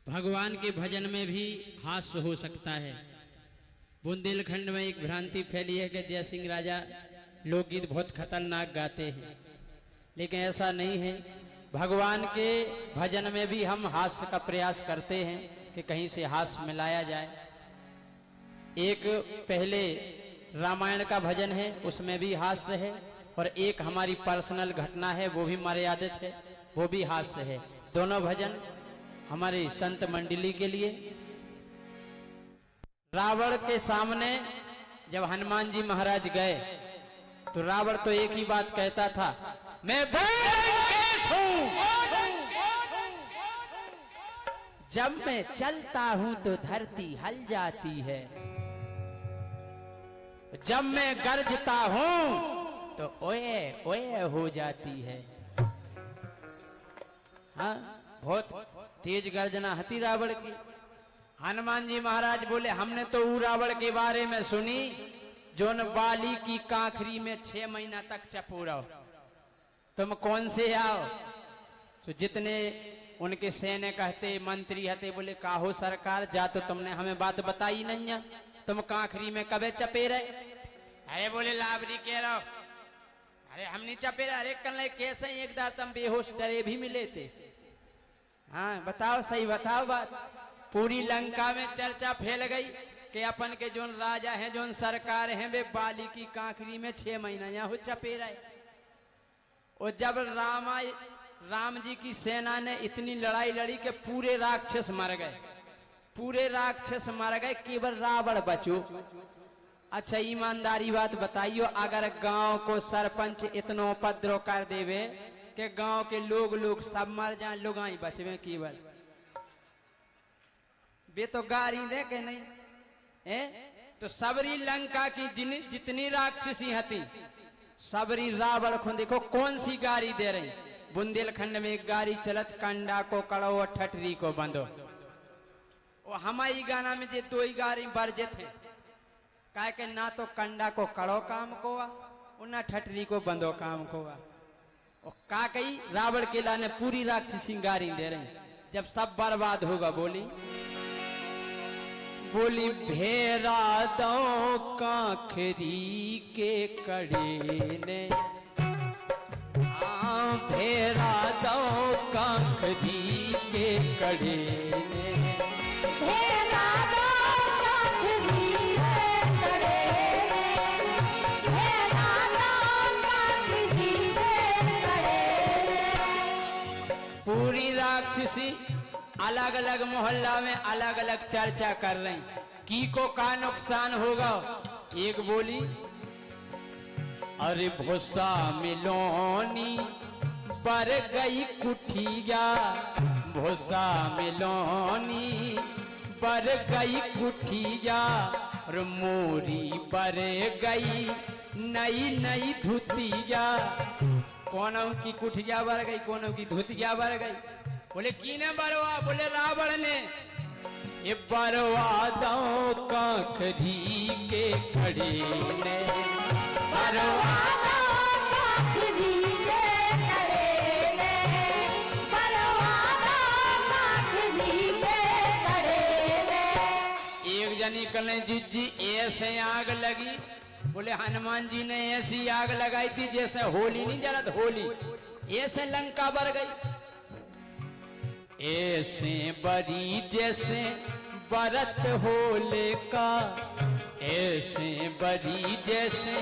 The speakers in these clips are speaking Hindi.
भगवान के भजन में भी हास्य हो सकता है। बुंदेलखंड में एक भ्रांति फैली है कि जय सिंह राजा लोकगीत बहुत खतरनाक गाते हैं, लेकिन ऐसा नहीं है। भगवान के भजन में भी हम हास्य का प्रयास करते हैं कि कहीं से हास्य मिलाया जाए। एक पहले रामायण का भजन है, उसमें भी हास्य है, और एक हमारी पर्सनल घटना है, वो भी मर्यादित है, वो भी हास्य है। दोनों भजन हमारे संत मंडली के लिए। रावण के सामने जब हनुमान जी महाराज गए तो रावण तो एक ही बात कहता था, मैं लंकेश हूं। जब मैं चलता हूं तो धरती हल जाती है, जब मैं गरजता हूं तो ओए ओए हो जाती है। हाँ, बहुत तेज गर्जना हती रावण की। हनुमान जी महाराज बोले, हमने तो वो रावण के बारे में सुनी जोन बाली की काखरी में 6 महीना तक चपोरा। तुम कौन से आओ? तो जितने उनके सैन्य कहते मंत्री हते बोले, काहो सरकार, जा तो तुमने हमें बात बताई नहीं, तुम काखरी में कबे चपे रहे? अरे बोले लावरी कह रहा, अरे हम नहीं चपे रहे। अरे कल कैसे एक दार तुम बेहोश डरे भी मिले थे। हाँ बताओ, सही बताओ बात। पूरी लंका में चर्चा फैल गई कि अपन के जोन राजा हैं, जोन सरकार हैं, वे बाली की काखरी में 6 महीना यहाँ हो चपे रहे। और जब राम जी की सेना ने इतनी लड़ाई लड़ी कि पूरे राक्षस मर गए, पूरे राक्षस मर गए, केवल रावण बचो। अच्छा ईमानदारी बात बताइयो, अगर गांव को सरपंच इतना उपद्रव कर देवे कि गांव के लोग सब मर जाए, लुगाई बचवे केवल, वे तो गारी दे के नहीं है। तो सबरी लंका की जितनी राक्षसी हती, सबरी रावण को देखो कौन सी गारी दे रही। बुंदेलखंड में एक गारी चलत, कंडा को कड़ो और ठटरी को बंधो। और हमारी गाना में जे 2 ही गारी बरजे थे, कहे के ना तो कंडा को कड़ो काम को और ना ठटरी को बंधो काम को। और का कही रावण के लाने पूरी राक्षसी गारी दे रही। जब सब बर्बाद होगा बोली भेरा दो काखरी के कड़े ने, भेरा दो काखरी के कड़े ने, भेरा दो काखरी के कड़े ने, भेरा दो काखरी के कड़े ने। पूरी राक्षसी अलग अलग मोहल्ला में अलग अलग चर्चा कर रही की को का नुकसान होगा। एक बोली, अरे भूसा मिलोनी पर गई कुठिया, भूसा मिलोनी पर गई कुठिया, और मोरी पर गई नई नई धुतिया। कौनों की कुठिया बर गई, कौनों की धुतिया बर गई। बोले कीने बरवा? बोले रावण ने। ये बरवा दो काखरी के खड़े ने, बरवा दो काखरी के कड़े ने, बरवा दो काखरी के कड़े ने। एक जनी कल जिज्जी ऐसे आग लगी। बोले हनुमान जी ने ऐसी आग लगाई थी जैसे होली नहीं जलत, होली ऐसे लंका बर गई। ऐसे बरी जैसे बरत होले का, ऐसे बरी जैसे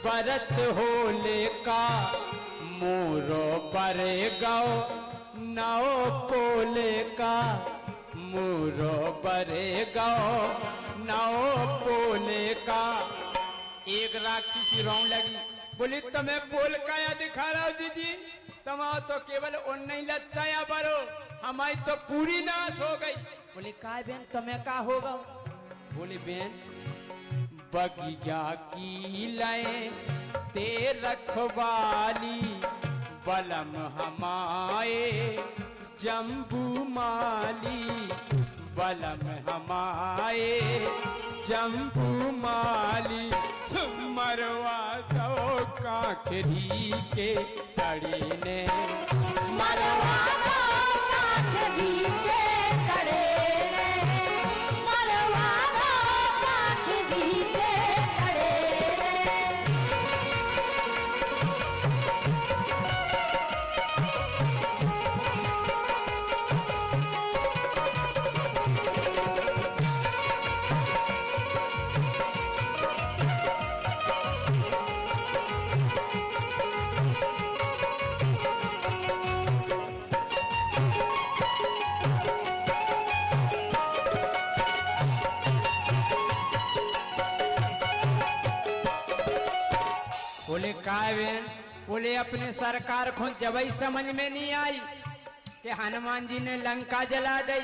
बरत होले का, मोरो परे गाओ नाओ पोले का, मोरो परे गाओ नाओ पोले का। एक राक्षसी रोने लगी, बोली तुम्हें बोल काया दिखा रहा हो जी, तुम तो केवल उन नहीं लगता या बरो, हमारी तो पूरी नाश हो गई। बोली काय बहन तुम्हें का होगा? बोली बहन बगिया की लय ते रखवाली, बलम हमारे जम्बू माली, बलम हमारे जम्बू माली। मरवा दो काखरी के कड़े ने, मरवा दो काखरी के कड़े का बहन? बोले अपने सरकार खुद जब ही समझ में नहीं आई कि हनुमान जी ने लंका जला दी।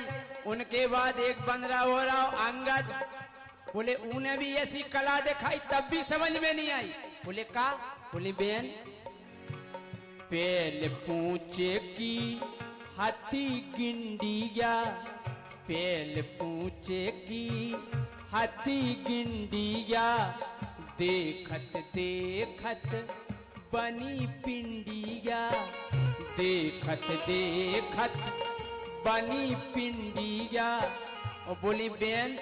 उनके बाद एक बंदरा हो रहा अंगद, बोले उन्हें भी ऐसी कला दिखाई तब भी समझ में नहीं आई। बोले का? बोले बहन पेल पूछे की हाथी गिंडिया, पेल पूछे की हाथी गिंडिया, देखत देखत बनी पिंडिया, देखत देखत बनी पिंडिया। और बोली बेन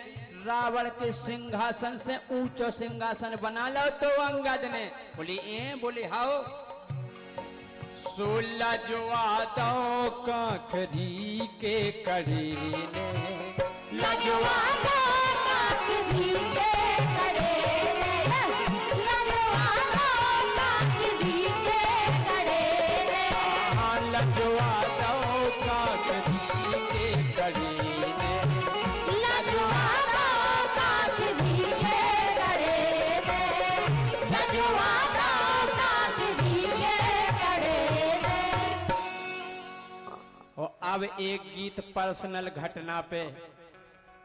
रावण के सिंहासन से ऊंचो सिंहासन बना लो तो अंगद ने। बोली बोले हाओ 16 जो दो काखरी के कड़े ने, लजवा दो काखरी के कड़े ने, लजवा दो काखरी के कड़े ने, हाँ लजवा दो काखरी के कड़े ने, लजवा दो काखरी के कड़े ने, लजवा दो काखरी के कड़े ने। और अब एक गीत पर्सनल घटना पे